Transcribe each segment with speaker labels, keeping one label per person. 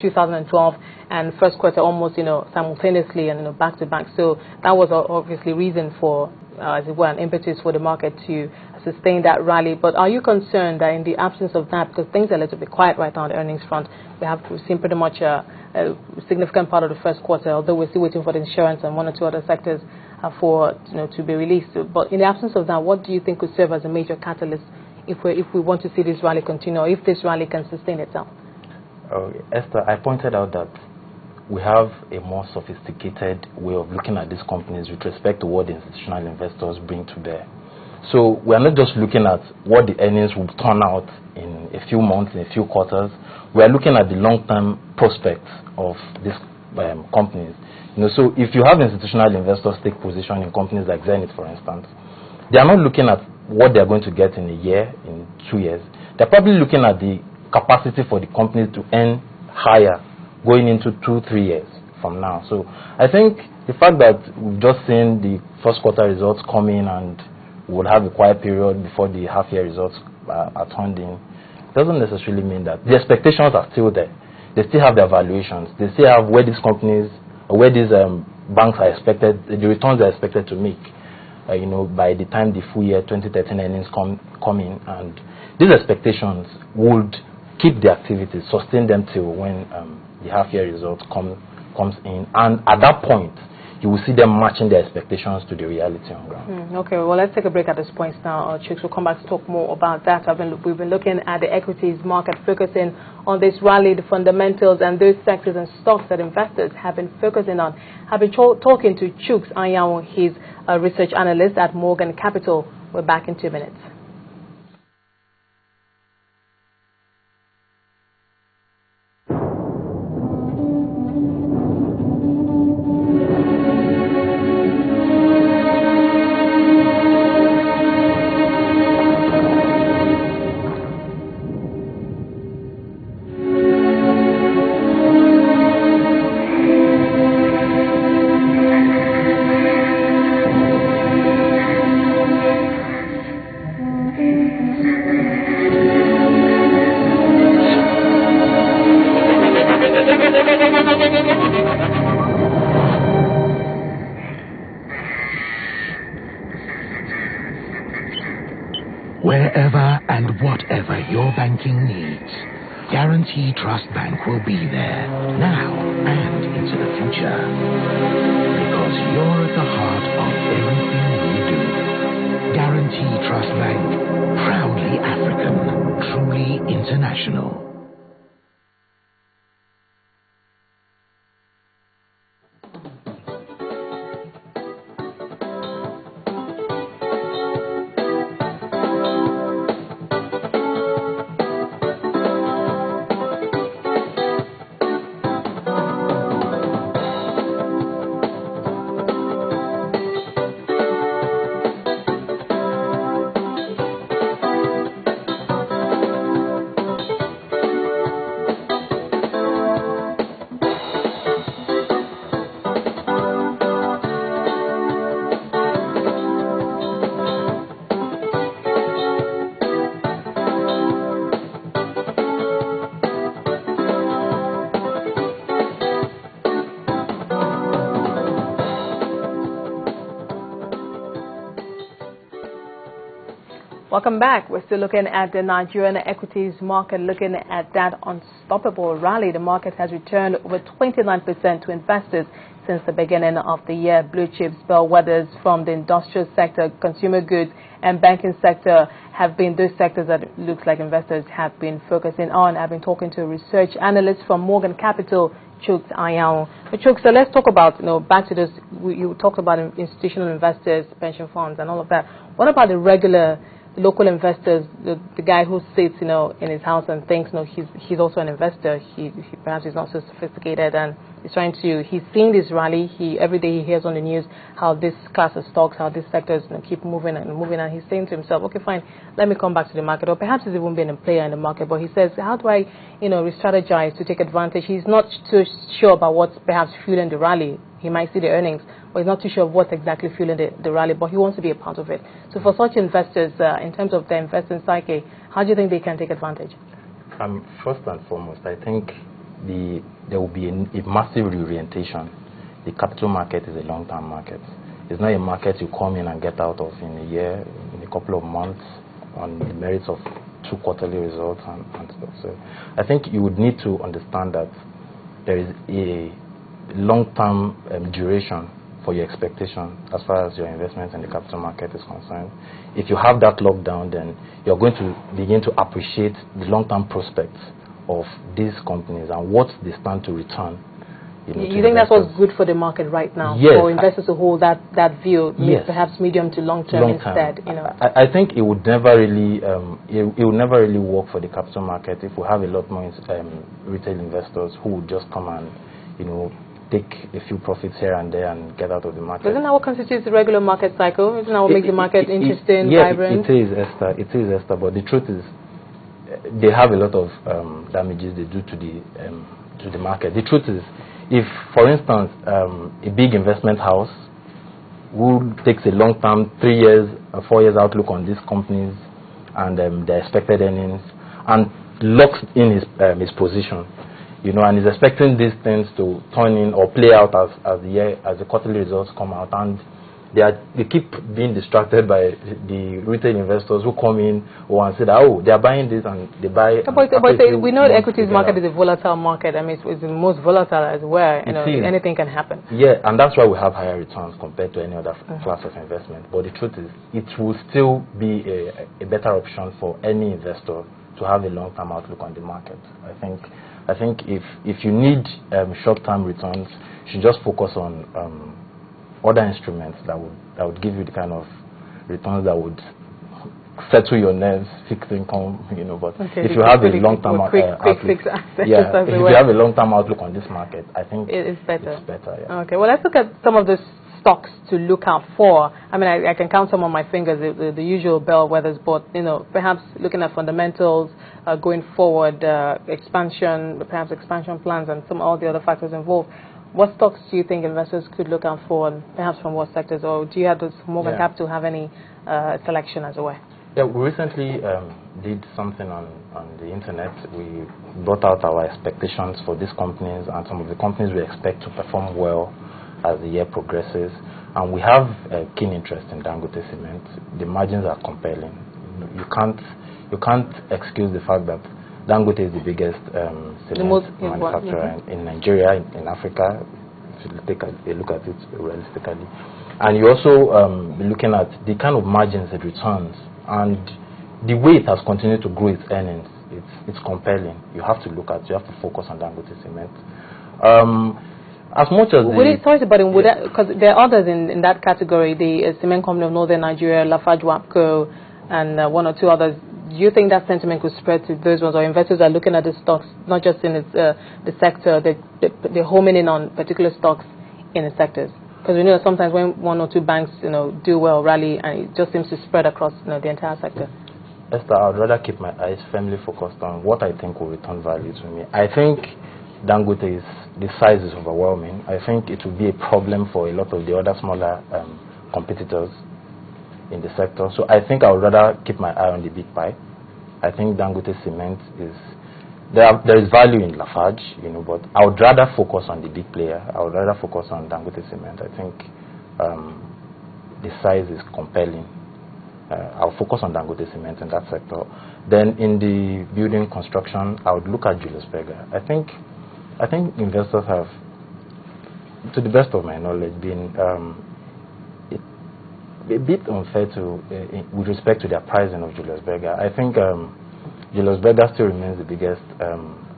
Speaker 1: 2012 and first quarter almost, simultaneously and, back to back. So that was obviously reason for, as it were, an impetus for the market to sustain that rally. But are you concerned that in the absence of that, because things are a little bit quiet right now on the earnings front, we've seen pretty much a significant part of the first quarter, although we're still waiting for the insurance and one or two other sectors to be released. But in the absence of that, what do you think could serve as a major catalyst if we want to see this rally continue, or if this rally can sustain itself?
Speaker 2: Esther, I pointed out that we have a more sophisticated way of looking at these companies with respect to what the institutional investors bring to bear. So we are not just looking at what the earnings will turn out in a few months, in a few quarters. We are looking at the long-term prospects of these companies. So if you have institutional investors take position in companies like Zenith, for instance, they are not looking at what they are going to get in a year, in 2 years. They're probably looking at the capacity for the company to earn higher going into 2-3 years from now. So I think the fact that we've just seen the first quarter results come in and we'll have a quiet period before the half-year results are turned in doesn't necessarily mean that the expectations are still there. They still have their valuations. They still have where these companies, or where these banks are expected, the returns are expected to make, by the time the full year 2013 earnings come in. And these expectations would keep the activities, sustain them till when the half-year results comes in. And at that point, you will see them matching their expectations to the reality on ground.
Speaker 1: Okay, well, let's take a break at this point now. Chooks will come back to talk more about that. We've been looking at the equities market, focusing on this rally, the fundamentals, and those sectors and stocks that investors have been focusing on. I've been talking to Chooks Anyanwu. He's a research analyst at Morgan Capital. We're back in 2 minutes.
Speaker 3: Wherever and whatever your banking needs, Guarantee Trust Bank will be there, now and into the future. Because you're at the heart of everything we do. Guarantee Trust Bank, proudly African, truly international.
Speaker 1: Welcome back. We're still looking at the Nigerian equities market, looking at that unstoppable rally. The market has returned over 29% to investors since the beginning of the year. Blue chips, bellwethers from the industrial sector, consumer goods, and banking sector have been those sectors that it looks like investors have been focusing on. I've been talking to a research analyst from Morgan Capital, Chooks Anyanwu. But Chooks, so let's talk about, back to this, you talked about institutional investors, pension funds, and all of that. What about the regular local investors, the guy who sits, in his house and thinks, he's also an investor. He perhaps is not so sophisticated, and he's seeing this rally. Every day he hears on the news how this class of stocks, how these sectors keep moving, and he's saying to himself, okay, fine, let me come back to the market. Or perhaps he's even been a player in the market, but he says, how do I, re-strategize to take advantage? He's not too sure about what's perhaps fueling the rally. He might see the earnings, but he's not too sure of what's exactly fueling the rally, but he wants to be a part of it. So for such investors, in terms of their investing psyche, how do you think they can take advantage?
Speaker 2: First and foremost, I think there will be a massive reorientation. The capital market is a long-term market. It's not a market you come in and get out of in a year, in a couple of months, on the merits of 2 quarterly results and stuff. So I think you would need to understand that there is a long-term duration for your expectation as far as your investment in the capital market is concerned. If you have that locked down, then you're going to begin to appreciate the long-term prospects of these companies and what they stand to return.
Speaker 1: You think that's what's good for the market right now?
Speaker 2: Yes.
Speaker 1: For investors to hold that view,
Speaker 2: yes.
Speaker 1: Perhaps medium to long term instead.
Speaker 2: I think it would never really it would never really work for the capital market if we have a lot more retail investors who would just come and take a few profits here and there and get out of the market.
Speaker 1: Isn't that what constitutes the regular market cycle? Isn't that what makes the market interesting,
Speaker 2: yes,
Speaker 1: vibrant?
Speaker 2: It is, Esther. It is, Esther. But the truth is, they have a lot of damages they do to the market. The truth is, if, for instance, a big investment house who takes a long-term 3 years, 4 years outlook on these companies and their expected earnings and locks in his position, and is expecting these things to turn in or play out as the quarterly results come out, and they keep being distracted by the retail investors who come in and say that they are buying this and they buy.
Speaker 1: But we know the equities market is a volatile market. I mean, it's the most volatile as well. Anything can happen.
Speaker 2: Yeah, and that's why we have higher returns compared to any other class of investment. But the truth is, it will still be a better option for any investor to have a long-term outlook on the market. I think if you need short-term returns, you should just focus on other instruments that would give you the kind of returns that would settle your nerves, fixed income, But if you have a long-term outlook, if you have a long-term outlook on this market, I think it's better. Yeah.
Speaker 1: Okay. Well, let's look at some of the stocks to look out for. I mean, I can count some on my fingers, the usual bellwethers, but perhaps looking at fundamentals going forward, expansion plans, and all the other factors involved. What stocks do you think investors could look out for, and perhaps from what sectors, or do you have those Morgan Capital have any selection as well?
Speaker 2: Yeah, we recently did something on the internet. We brought out our expectations for these companies and some of the companies we expect to perform well as the year progresses. And we have a keen interest in Dangote Cement. The margins are compelling. You can't excuse the fact that Dangote is the biggest cement manufacturer in Nigeria, in Africa, if you take a look at it realistically. And you also be looking at the kind of margins it returns and the way it has continued to grow its earnings. It's compelling. You have to focus on Dangote Cement. As much as
Speaker 1: because there are others in that category, the cement company of Northern Nigeria, Lafarge Wapco, and one or two others. Do you think that sentiment could spread to those ones, or investors are looking at the stocks not just in the sector, they're homing in on particular stocks in the sectors? Because we know that sometimes when one or two banks do well, rally, and it just seems to spread across the entire sector.
Speaker 2: Esther, I'd rather keep my eyes firmly focused on what I think will return value to me. I think Dangote the size is overwhelming. I think it will be a problem for a lot of the other smaller competitors in the sector. So I think I would rather keep my eye on the big pie. I think Dangote Cement there is value in Lafarge, but I would rather focus on the big player. I would rather focus on Dangote Cement. I think the size is compelling. I'll focus on Dangote Cement in that sector. Then in the building construction, I would look at Julius Berger. I think investors have, to the best of my knowledge, been a bit unfair with respect to their pricing of Julius Berger. I think Julius Berger still remains the biggest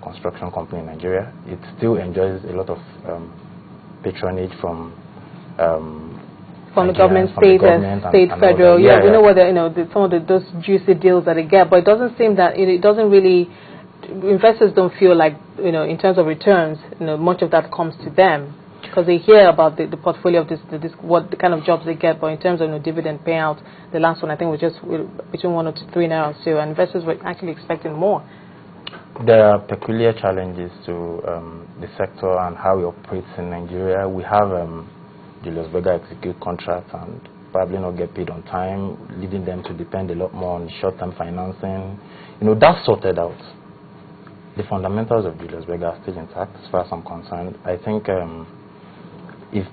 Speaker 2: construction company in Nigeria. It still enjoys a lot of patronage from
Speaker 1: the government, state, federal. We know what some of those juicy deals that they get, but it doesn't seem that it doesn't really. Investors don't feel like in terms of returns, much of that comes to them. Because they hear about the portfolio of what the kind of jobs they get, but in terms of dividend payout, the last one I think was just between 1 to 3 now. So investors were actually expecting more.
Speaker 2: There are peculiar challenges to the sector and how it operates in Nigeria. We have Julius Berger execute contracts and probably not get paid on time, leading them to depend a lot more on short-term financing. That's sorted out. the fundamentals of Julius Berger are still intact as far as I'm concerned. I think if